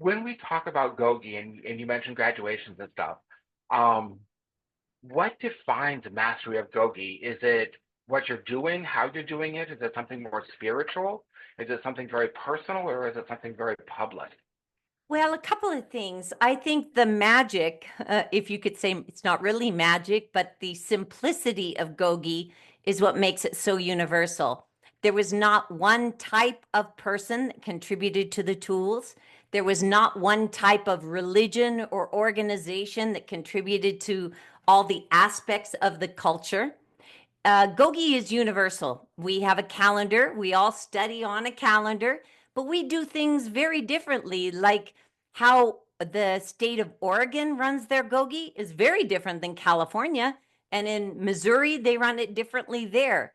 when we talk about Gogi and you mentioned graduations and stuff, um, what defines mastery of Gogi? Is it what you're doing, how you're doing it? Is it something more spiritual? Is it something very personal, or is it something very public? Well, a couple of things. I think the magic, if you could say it's not really magic, but the simplicity of Gogi is what makes it so universal. There was not one type of person that contributed to the tools. There was not one type of religion or organization that contributed to all the aspects of the culture. Gogi is universal. We have a calendar. We all study on a calendar, but we do things very differently. Like how the state of Oregon runs their Gogi is very different than California. And in Missouri, they run it differently there.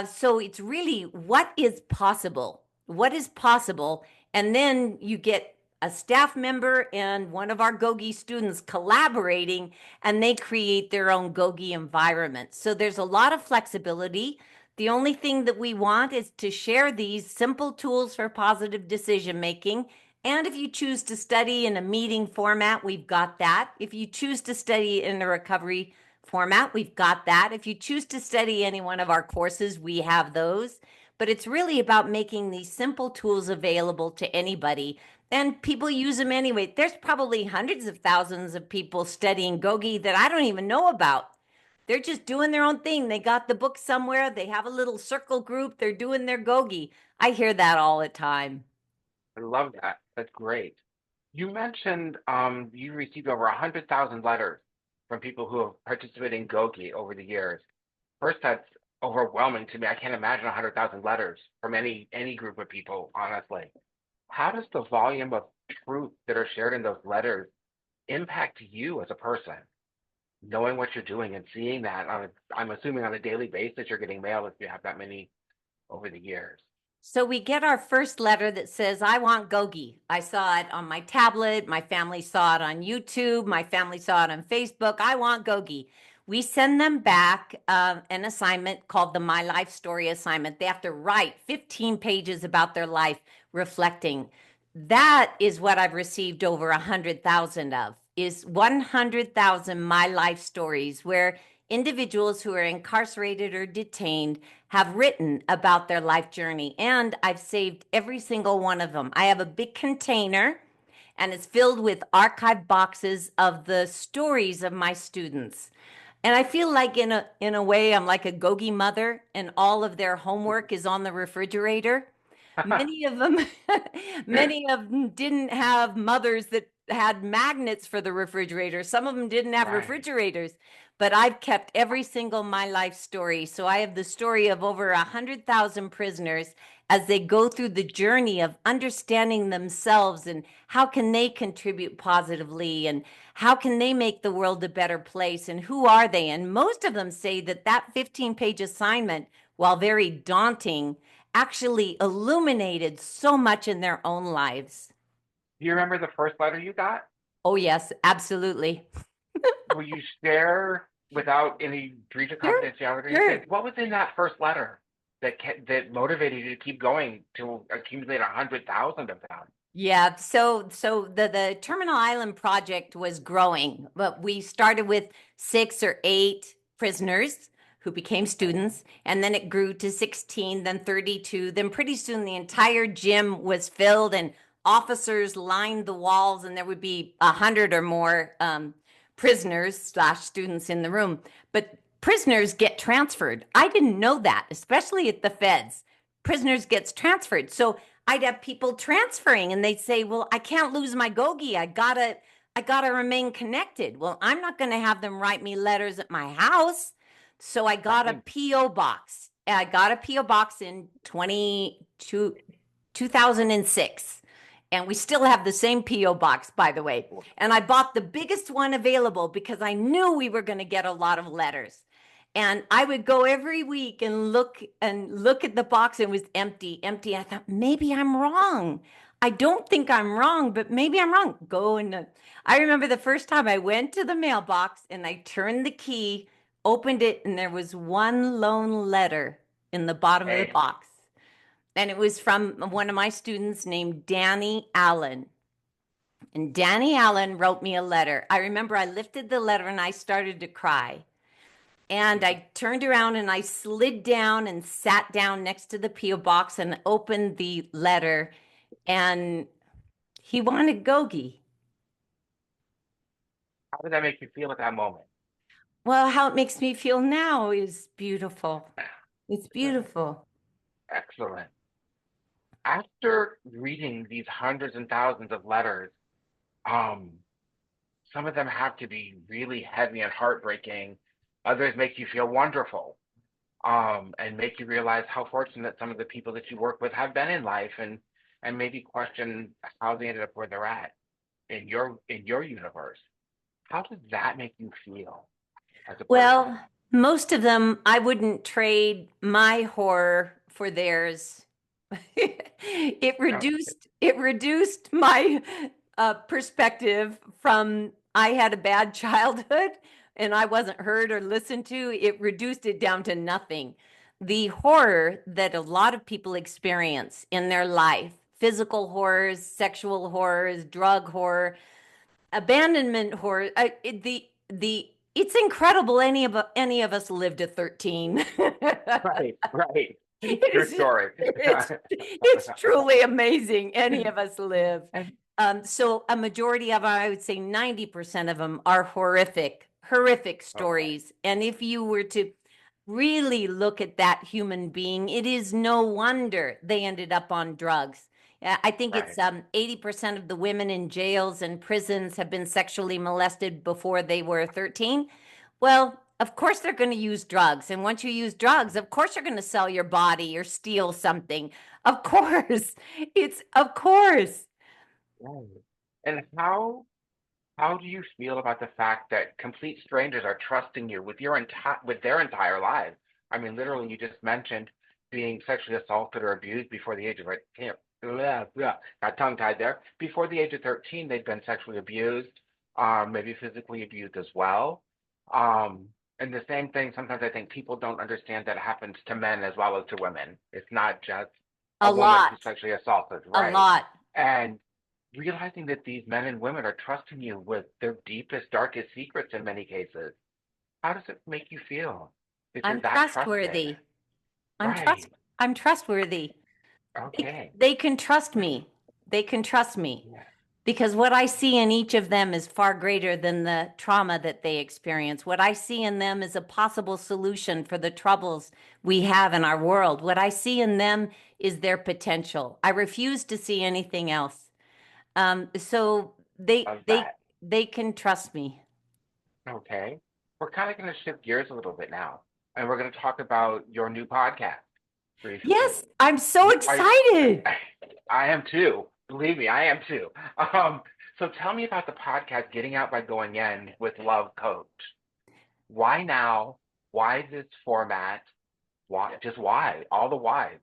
So it's really what is possible. What is possible? And then you get a staff member and one of our Gogi students collaborating, and they create their own Gogi environment. So there's a lot of flexibility. The only thing that we want is to share these simple tools for positive decision making. And if you choose to study in a meeting format, we've got that. If you choose to study in a recovery format, we've got that. If you choose to study any one of our courses, we have those. But it's really about making these simple tools available to anybody, and people use them anyway. There's probably hundreds of thousands of people studying Gogi that I don't even know about. They're just doing their own thing. They got the book somewhere. They have a little circle group. They're doing their Gogi. I hear that all the time. I love that. That's great. You mentioned you received over 100,000 letters from people who have participated in Gogi over the years. First, that's overwhelming to me. I can't imagine 100,000 letters from any group of people, honestly. How does the volume of truth that are shared in those letters impact you as a person? Knowing what you're doing and seeing that I'm assuming on a daily basis, you're getting mail if you have that many over the years. So we get our first letter that says, I want Gogi. I saw it on my tablet. My family saw it on YouTube. My family saw it on Facebook. I want Gogi. We send them back an assignment called the My Life Story assignment. They have to write 15 pages about their life, reflecting. That is what I've received over 100,000 of, is 100,000 My Life Stories, where individuals who are incarcerated or detained have written about their life journey. And I've saved every single one of them. I have a big container, and it's filled with archive boxes of the stories of my students. And I feel like in a way I'm like a Gogi mother, and all of their homework is on the refrigerator. Many of them, many of them didn't have mothers that had magnets for the refrigerator. Some of them didn't have Right. refrigerators, but I've kept every single My Life story. So I have the story of over 100,000 prisoners as they go through the journey of understanding themselves and how can they contribute positively and how can they make the world a better place and who are they? And most of them say that that 15-page assignment, while very daunting, actually illuminated so much in their own lives. Do you remember the first letter you got? Oh, yes, absolutely. Will you share without any breach of Sure, confidentiality or sure. anything? What was in that first letter that motivated you to keep going to accumulate 100,000 of them? Yeah, so the Terminal Island project was growing, but we started with 6 or 8 prisoners who became Okay. students, and then it grew to 16, then 32. Then pretty soon the entire gym was filled and officers lined the walls, and there would be 100 or more prisoners slash students in the room. But prisoners get transferred. I didn't know that, especially at the feds. Prisoners gets transferred. So I'd have people transferring and they'd say, "Well, I can't lose my Gogi. I gotta remain connected." Well, I'm not gonna have them write me letters at my house. So I got a Right. P.O. box. I got a P.O. box in 2006. And we still have the same P.O. box, by the way. And I bought the biggest one available because I knew we were going to get a lot of letters. And I would go every week and look at the box, and it was empty, empty. I thought, maybe I'm wrong. I don't think I'm wrong, but maybe I'm wrong. Go and I remember the first time I went to the mailbox and I turned the key, opened it, and there was one lone letter in the bottom of the Hey, box. And it was from one of my students named Danny Allen. And Danny Allen wrote me a letter. I remember I lifted the letter and I started to cry. And I turned around and I slid down and sat down next to the P.O. box and opened the letter. And he wanted Gogi. How did that make you feel at that moment? Well, how it makes me feel now is beautiful. It's beautiful. Excellent. After reading these hundreds and thousands of letters, um, some of them have to be really heavy and heartbreaking. Others make you feel wonderful, and make you realize how fortunate some of the people that you work with have been in life, and maybe question how they ended up where they're at in your universe. How does that make you feel as a person? Well, most of them, I wouldn't trade my horror for theirs. Oh, It reduced my perspective from I had a bad childhood and I wasn't heard or listened to. It reduced it down to nothing. The horror that a lot of people experience in their life, physical horrors, sexual horrors, drug horror, abandonment horror, the it's incredible any of us lived at 13. right, right. True It's story. it's truly amazing. Any of us live. And So a majority of them, I would say 90% of them are horrific okay, stories. And if you were to really look at that human being, it is no wonder they ended up on drugs. I think right. it's 80% of the women in jails and prisons have been sexually molested before they were 13. Well, of course they're going to use drugs. And once you use drugs, of course you're going to sell your body or steal something. Of course. It's of course. Right. And how do you feel about the fact that complete strangers are trusting you with their entire lives? I mean, literally, you just mentioned being sexually assaulted or abused before the age of got tongue tied there. Before the age of 13, they've been sexually abused, maybe physically abused as well. Um, and the same thing, sometimes I think people don't understand that happens to men as well as to women. It's not just a A woman who's lot. sexually assaulted, A right? lot. And realizing that these men and women are trusting you with their deepest, darkest secrets in many cases. How does it make you feel that you're I'm that trusted? trustworthy. I'm trust Right. I'm trustworthy. Okay. They can trust me. They can trust me Yeah. because what I see in each of them is far greater than the trauma that they experience. What I see in them is a possible solution for the troubles we have in our world. What I see in them is their potential. I refuse to see anything else. So Love that. they can trust me. Okay. We're kind of going to shift gears a little bit now, and we're going to talk about your new podcast briefly. Yes, I'm so I, excited. I am too. Believe me, I am too. Um, so tell me about the podcast Getting Out by Going In with Love Coach. Why now? Why this format? Why? Just why? All the whys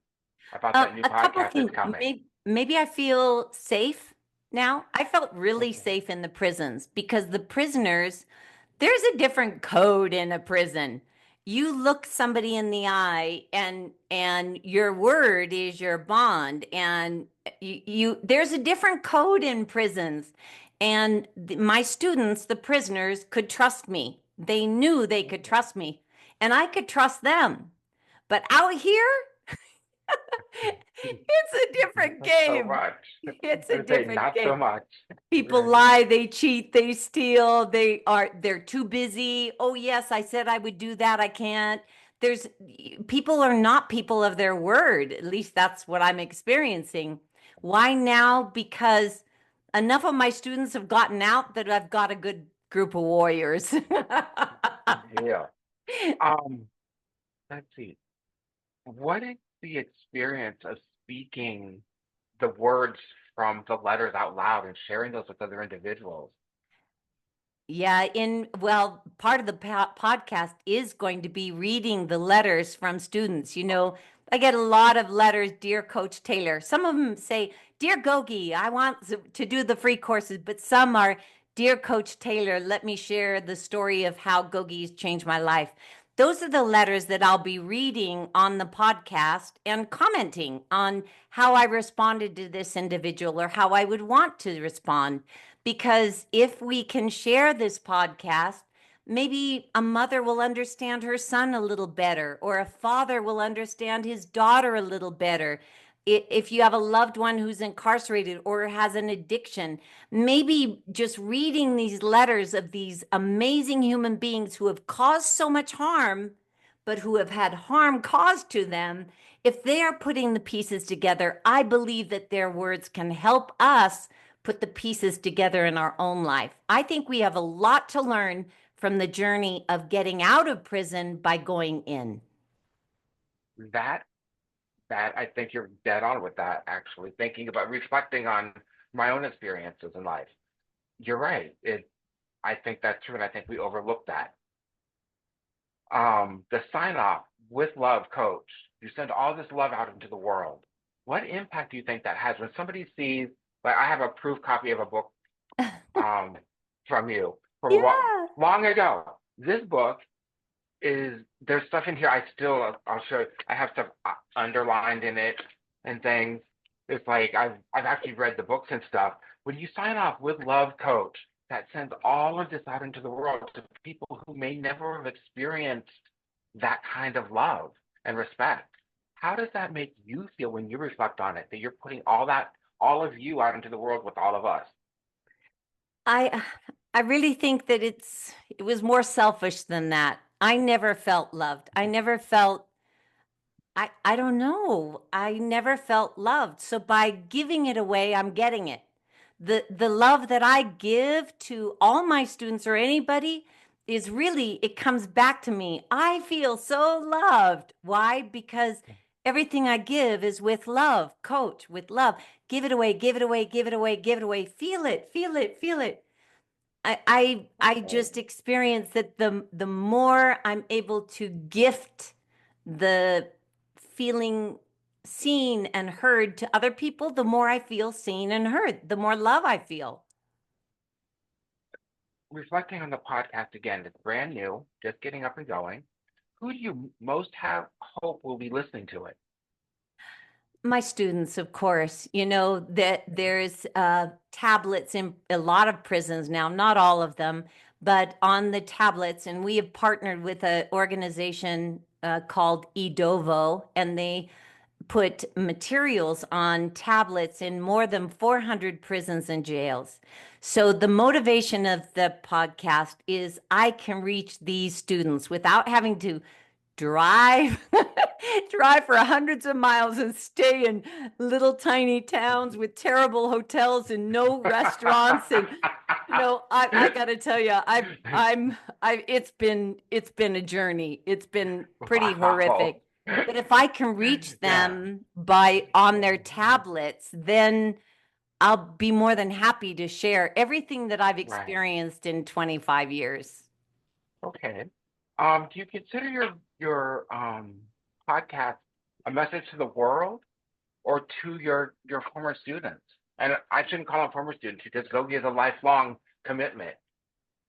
about that new A couple of podcast that's things. coming. Maybe I feel safe now. I felt really Okay. safe in the prisons because the prisoners, there's a different code in a prison. You look somebody in the eye and your word is your bond and there's a different code in prisons. And my students, the prisoners, could trust me. They knew they could trust me and I could trust them. But out here, it's a different Not so game. much. It's a I say different not so game. much. People Right. lie, they cheat, they steal, they're too busy. Oh yes, I said I would do that. I can't. There's people are not people of their word. At least that's what I'm experiencing. Why now? Because enough of my students have gotten out that I've got a good group of warriors. Yeah. Um, let's see. What is the experience of speaking the words from the letters out loud and sharing those with other individuals? Yeah, well, part of the podcast is going to be reading the letters from students. I get a lot of letters, Dear Coach Taylor. Some of them say, Dear Gogi, I want to do the free courses, but some are, Dear Coach Taylor, let me share the story of how Gogi has changed my life. Those are the letters that I'll be reading on the podcast and commenting on how I responded to this individual or how I would want to respond. Because if we can share this podcast, maybe a mother will understand her son a little better, or a father will understand his daughter a little better. If you have a loved one who's incarcerated or has an addiction, maybe just reading these letters of these amazing human beings who have caused so much harm, but who have had harm caused to them, if they are putting the pieces together, I believe that their words can help us put the pieces together in our own life. I think we have a lot to learn from the journey of getting out of prison by going in. That that I think you're dead on with that, actually, thinking about reflecting on my own experiences in life. You're right. I think that's true, and I think we overlook that. The sign off with love, coach. You send all this love out into the world. What impact do you think that has when somebody sees, like I have a proof copy of a book um, from you from Yeah. long ago. This book is there's stuff in here I'll show you. I have stuff underlined in it and things. It's like I've actually read the books and stuff. When you sign off with love, coach, that sends all of this out into the world to people who may never have experienced that kind of love and respect. How does that make you feel when you reflect on it, that you're putting all of you out into the world with all of us? I I really think that it was more selfish than that. I never felt loved. I never felt I don't know. I never felt loved. So by giving it away, I'm getting it. The love that I give to all my students or anybody is really it comes back to me. I feel so loved. Why? Because everything I give is with love. Coach, with love. Give it away, give it away, give it away, give it away. Feel it, feel it, feel it. I Okay. just experience that the more I'm able to gift the feeling seen and heard to other people, the more I feel seen and heard, the more love I feel. Reflecting on the podcast again, it's brand new, just getting up and going. Who do you most have hope will be listening to it? My students, of course, you know that there's tablets in a lot of prisons now, not all of them, but on the tablets. And we have partnered with an organization called edovo, and they put materials on tablets in more than 400 prisons and jails. So the motivation of the podcast is I can reach these students without having to drive drive for hundreds of miles and stay in little tiny towns with terrible hotels and no restaurants. And I got to tell you, I it's been a journey. It's been pretty Wow. horrific. But if I can reach Yeah. them by on their tablets, then I'll be more than happy to share everything that I've Right. experienced in 25 years. Okay. Do you consider your podcast a message to the world or to your former students? And I shouldn't call them former students because Gogi is a lifelong commitment.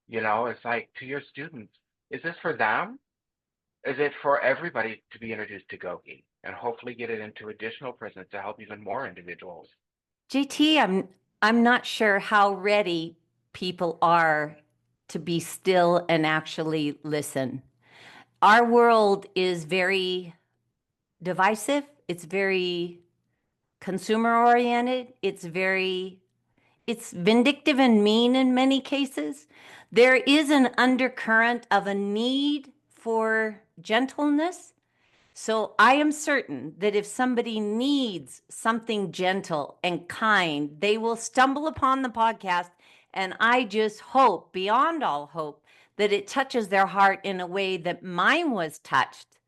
It's like to your students. Is this for them? Is it for everybody to be introduced to Gogi and hopefully get it into additional prisons to help even more individuals? JT, I'm not sure how ready people are to be still and actually listen. Our world is very divisive. It's very consumer oriented. It's vindictive and mean in many cases. There is an undercurrent of a need for gentleness. So I am certain that if somebody needs something gentle and kind, they will stumble upon the podcast. And I just hope, beyond all hope, that it touches their heart in a way that mine was touched.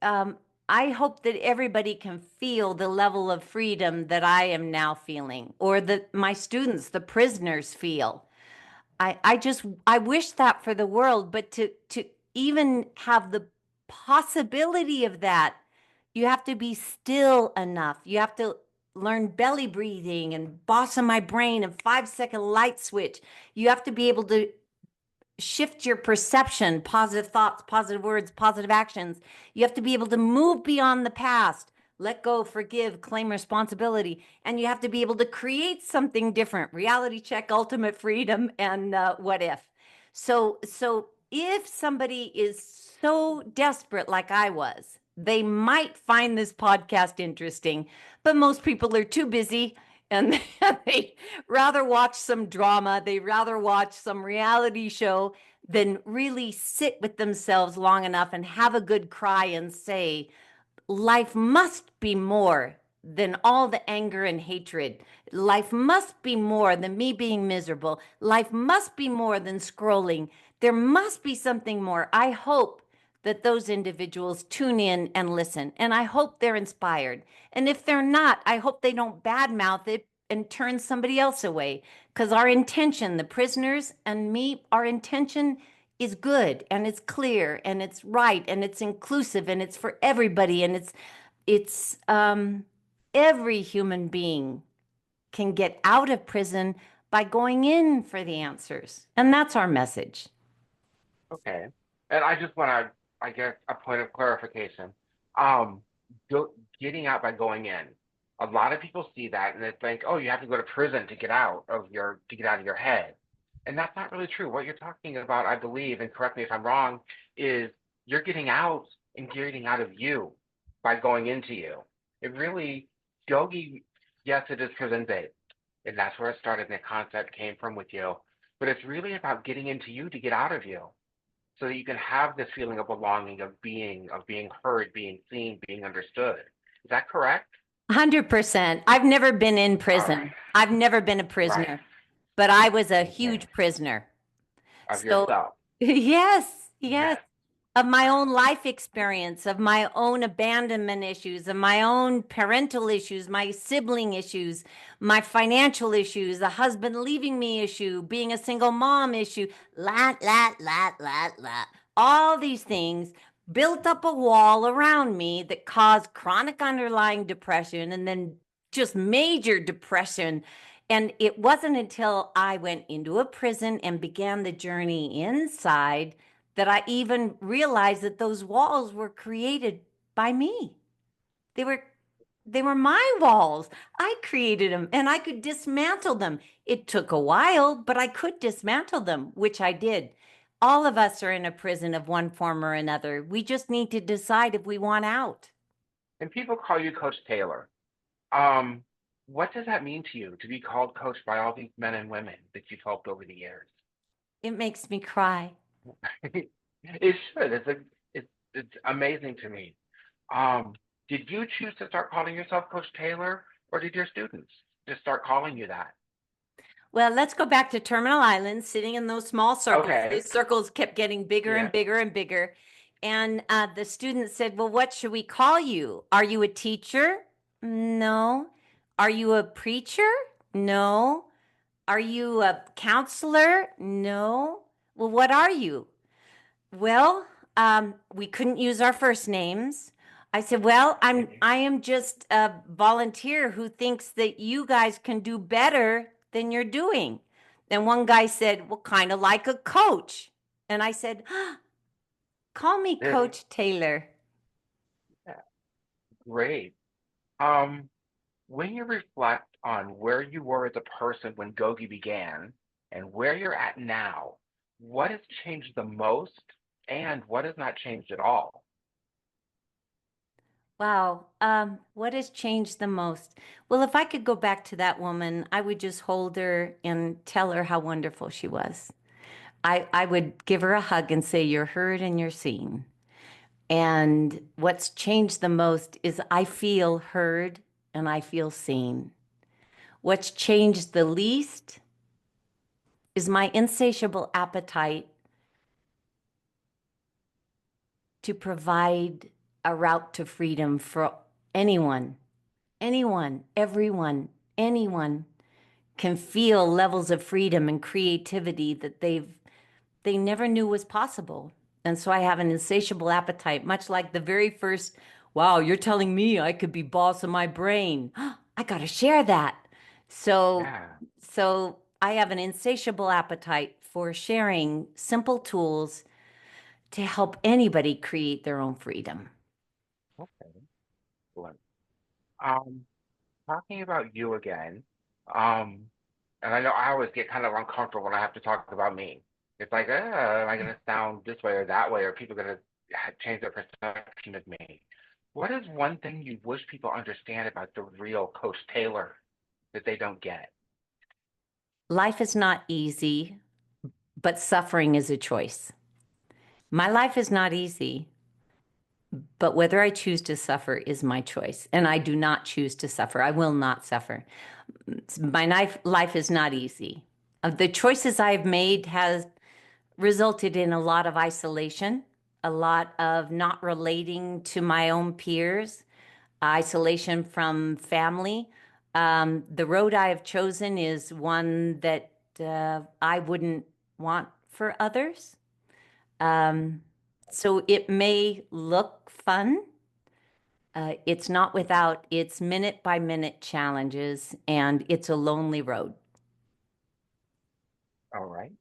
Um, I hope that everybody can feel the level of freedom that I am now feeling, or that my students, the prisoners, feel. I wish that for the world, but to even have the possibility of that, you have to be still enough. You have to learn belly breathing and boss in my brain and 5-second light switch. You have to be able to shift your perception, positive thoughts, positive words, positive actions. You have to be able to move beyond the past, let go, forgive, claim responsibility, and you have to be able to create something different. Reality check, ultimate freedom, and what if. So if somebody is so desperate like I was, they might find this podcast interesting, but most people are too busy and they rather watch some drama, they rather watch some reality show than really sit with themselves long enough and have a good cry and say, life must be more than all the anger and hatred. Life must be more than me being miserable. Life must be more than scrolling. There must be something more. I hope that those individuals tune in and listen, and I hope they're inspired. And if they're not, I hope they don't badmouth it and turn somebody else away. Because our intention, the prisoners and me, our intention is good and it's clear and it's right and it's inclusive and it's for everybody and it's every human being can get out of prison by going in for the answers. And that's our message. Okay. And I just want to, I guess, a point of clarification. Um, go, Getting out by going in. A lot of people see that and they think, oh, you have to go to prison to get out of your head. And that's not really true. What you're talking about, I believe, and correct me if I'm wrong, is you're getting out and getting out of you by going into you. It really, yogi, yes, it is prison based. And that's where it started and the concept came from with you. But it's really about getting into you to get out of you so that you can have this feeling of belonging, of being heard, being seen, being understood. Is that correct? 100%. I've never been in All right. prison. I've never been a Right. prisoner, but I was a Okay. huge prisoner. Of So, yourself. yes, yes. Yes. Of my own life experience, of my own abandonment issues, of my own parental issues, my sibling issues, my financial issues, the husband leaving me issue, being a single mom issue, la. All these things built up a wall around me that caused chronic underlying depression and then just major depression. And it wasn't until I went into a prison and began the journey inside that I even realized that those walls were created by me. They were they were my walls. I created them and I could dismantle them. It took a while, but I could dismantle them, which I did. All of us are in a prison of one form or another. We just need to decide if we want out. And people call you Coach Taylor. Um, what does that mean to you to be called coach by all these men and women that you've helped over the years? It makes me cry. It should. It's amazing to me. Um, did you choose to start calling yourself Coach Taylor, or did your students just start calling you that? Well, let's go back to Terminal Island, sitting in those small circles. Okay. Those circles kept getting bigger and Yeah. bigger and bigger. And the student said, well, what should we call you? Are you a teacher? No. Are you a preacher? No. Are you a counselor? No. Well, what are you? Well, we couldn't use our first names. I said, well, Okay. I am just a volunteer who thinks that you guys can do better than you're doing. Then one guy said, well, kind of like a coach. And I said, call me Yeah, Coach Taylor. great. Um, when you reflect on where you were as a person when Gogi began and where you're at now, what has changed the most and what has not changed at all? Wow. What has changed the most? Well, if I could go back to that woman, I would just hold her and tell her how wonderful she was. I would give her a hug and say, you're heard and you're seen. And what's changed the most is I feel heard and I feel seen. What's changed the least is my insatiable appetite to provide a route to freedom for anyone, anyone can feel levels of freedom and creativity that they never knew was possible. And so I have an insatiable appetite, much like the very first, wow, you're telling me I could be boss of my brain. I got to share that. So, Yeah. so I have an insatiable appetite for sharing simple tools to help anybody create their own freedom. Okay. Excellent. Um, Talking about you again, um, and I know I always get kind of uncomfortable when I have to talk about me. It's like, am I going to sound this way or that way, or are people going to change their perception of me? What is one thing you wish people understand about the real Coach Taylor that they don't get? Life is not easy, but suffering is a choice. My life is not easy, but whether I choose to suffer is my choice. And I do not choose to suffer. I will not suffer. My life is not easy. The choices I've made has resulted in a lot of isolation, a lot of not relating to my own peers, isolation from family. The road I have chosen is one that I wouldn't want for others. Um, so it may look fun. It's not without its minute by minute challenges, and it's a lonely road. All right.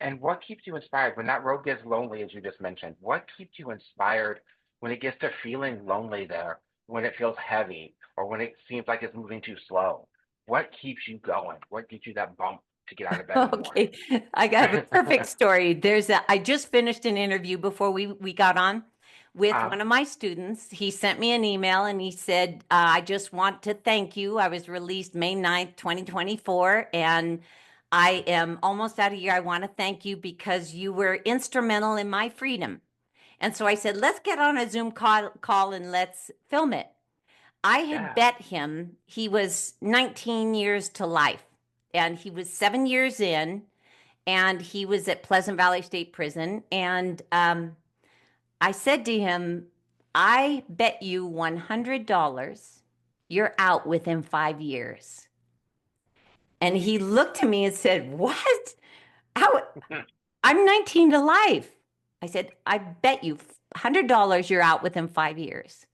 And what keeps you inspired when that road gets lonely, as you just mentioned? What keeps you inspired when it gets to feeling lonely there, when it feels heavy, or when it seems like it's moving too slow? What keeps you going? What gives you that bump to get out of bed in the morning? Okay, I have a perfect story. I just finished an interview before we got on with uh, one of my students. He sent me an email and he said, I just want to thank you. I was released May 9th, 2024, and I am almost out of here. I want to thank you because you were instrumental in my freedom. And so I said, let's get on a Zoom call and let's film it. I had yeah. bet him he was 19 years to life, and he was 7 years in, and he was at Pleasant Valley State Prison. And I said to him, I bet you $100 you're out within 5 years. And he looked at me and said, what? How? I'm 19 to life. I said, I bet you $100 you're out within 5 years.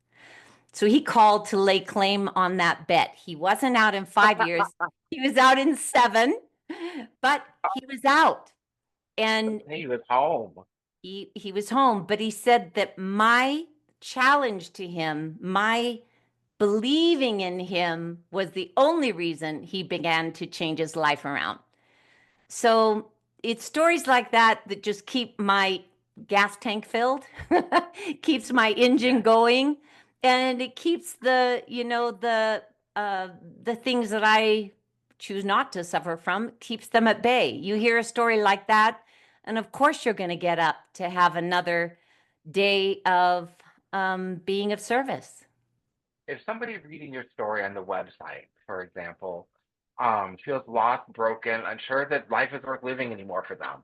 So he called to lay claim on that bet. He wasn't out in 5 years. He was out in seven, but he was out. And He was home. he was home, but he said that my challenge to him, my believing in him was the only reason he began to change his life around. So it's stories like that that just keep my gas tank filled, keeps my engine Yeah. going, and it keeps uh, the things that I choose not to suffer from, keeps them at bay. You hear a story like that, and of course you're going to get up to have another day of being of service. If somebody reading your story on the website, for example, feels lost, broken, unsure that life is worth living anymore for them,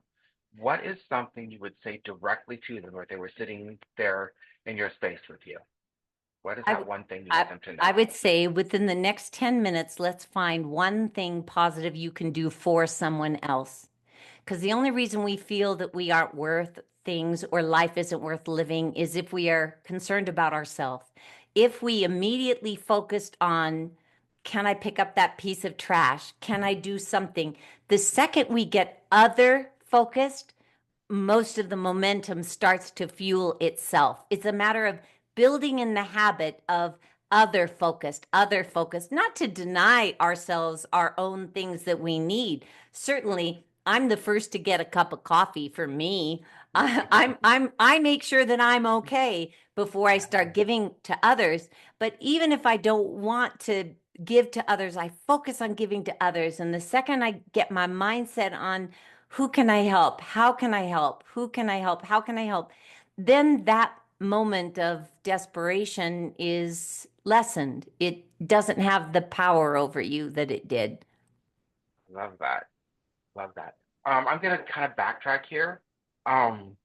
what is something you would say directly to them if they were sitting there in your space with you? What is I, that w- one thing you I, want them to I know? would say within the next 10 minutes, let's find one thing positive you can do for someone else. Because the only reason we feel that we aren't worth things or life isn't worth living is if we are concerned about ourselves. If we immediately focused on, can I pick up that piece of trash? Can I do something? The second we get other focused, most of the momentum starts to fuel itself. It's a matter of building in the habit of other focused, not to deny ourselves our own things that we need. Certainly, I'm the first to get a cup of coffee for me. I make sure that I'm okay before I start giving to others. But even if I don't want to give to others, I focus on giving to others. And the second I get my mindset on who can I help? How can I help? Who can I help? How can I help? Then that moment of desperation is lessened. It doesn't have the power over you that it did. Love that. Love that. I'm gonna kind of backtrack here. Um,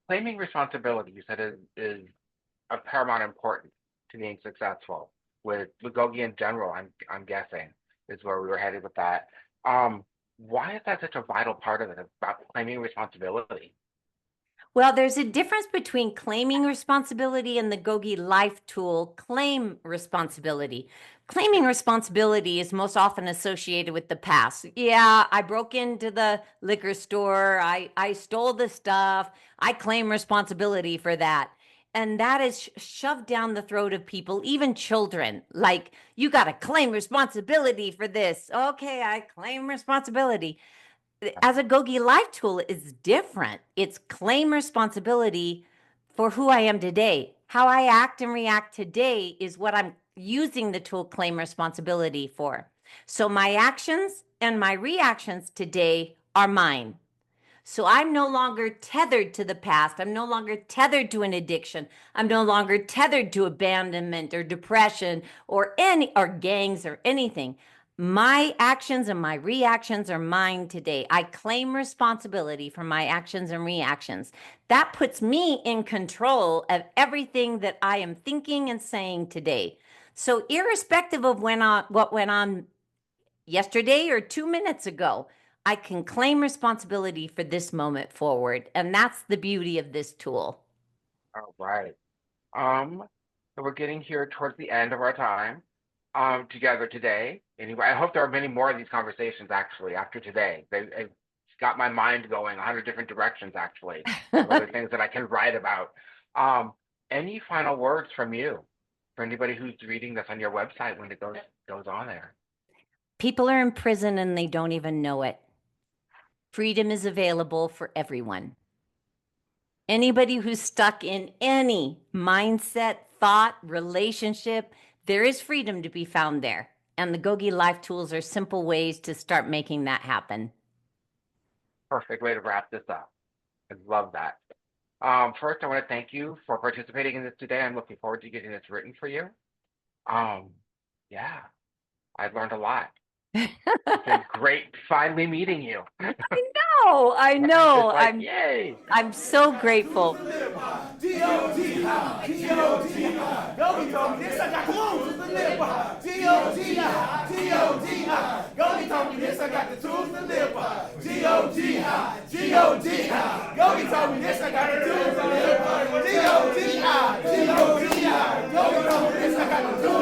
Claiming responsibility, you said is of paramount importance to being successful with Gogi in general. I'm guessing is where we were headed with that. Why is that such a vital part of it about claiming responsibility? Well, there's a difference between claiming responsibility and the GOGI Life tool claim responsibility. Claiming responsibility is most often associated with the past. Yeah, I broke into the liquor store. I stole the stuff. I claim responsibility for that. And that is shoved down the throat of people, even children. Like, you got to claim responsibility for this. Okay, I claim responsibility. As a GOGI Life tool, it's different. It's claim responsibility for who I am today. How I act and react today is what I'm using the tool claim responsibility for. So my actions and my reactions today are mine. So I'm no longer tethered to the past. I'm no longer tethered to an addiction. I'm no longer tethered to abandonment or depression or gangs or anything. My actions and my reactions are mine today. I claim responsibility for my actions and reactions. That puts me in control of everything that I am thinking and saying today. So irrespective of what went on yesterday or 2 minutes ago, I can claim responsibility for this moment forward. And that's the beauty of this tool. All right. Um, so we're getting here towards the end of our time together today. Anyway, I hope there are many more of these conversations actually after today. It's got my mind going 100 different directions actually. Some other things that I can write about. Any final words from you for anybody who's reading this on your website when it goes on there? People are in prison and they don't even know it. Freedom is available for everyone. Anybody who's stuck in any mindset, thought, relationship, there is freedom to be found there. And the GOGI Life Tools are simple ways to start making that happen. Perfect way to wrap this up. I love that. First, I want to thank you for participating in this today. I'm looking forward to getting this written for you. Yeah, I've learned a lot. It's been great finally meeting you. I know. Like, yay. I'm so grateful. G-O-G, G-O-G, GOGI told me this, I got the tools to live by. G-O-G, G-O-G, GOGI told me this, I got the tools to live by. G-O-G, G-O-G, GOGI told me this, I got the tools to live by. G-O-G, G-O-G, GOGI told me this, I got the tools